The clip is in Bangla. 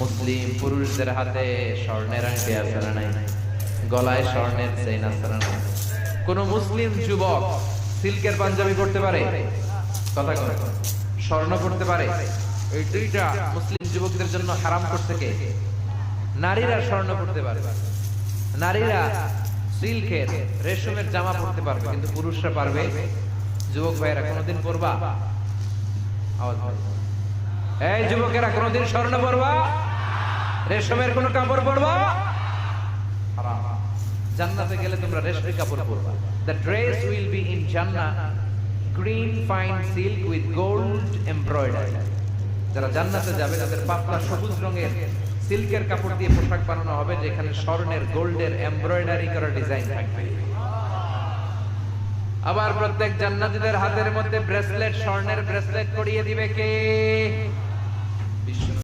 মুসলিম পুরুষদের হাতে স্বর্ণের আংটি আছে না নাই? গলায় স্বর্ণের চেইন আছে না নাই? কোন মুসলিম যুবক সিল্কের পাঞ্জাবি পরতে পারে? কথা কয় স্বর্ণ পরতে পারে? এই দুইটা মুসলিম যুবকদের জন্য হারাম করতে কে? নারীরা স্বর্ণ পরতে পারে, নারীরা সিল্কের রেশমের জামা পরতে পারবে, কিন্তু পুরুষরা পারবে? যুবক ভাইয়েরা কোনদিন পরবা? আওয়াজ হয়। এই যুবকেরা কোনদিন স্বর্ণ পরবা? রেশমের কোন কাপড় পরবা? হারাম। জান্নাতে গেলে তোমরা রেশমি কাপড় পরবা। The dress will be in Jannah green fine silk with gold embroidery. যারা জান্নাতে যাবে তাদের পাতলা সবুজ রঙের সিল্কের কাপড় দিয়ে পোশাক বানানো হবে, যেখানে স্বর্ণের গোল্ডের এমব্রয়ডারি করা ডিজাইন থাকবে। আবার প্রত্যেক জান্নাতীদের হাতের মধ্যে ব্রেসলেট, স্বর্ণের ব্রেসলেট পরিয়ে দিবে কে?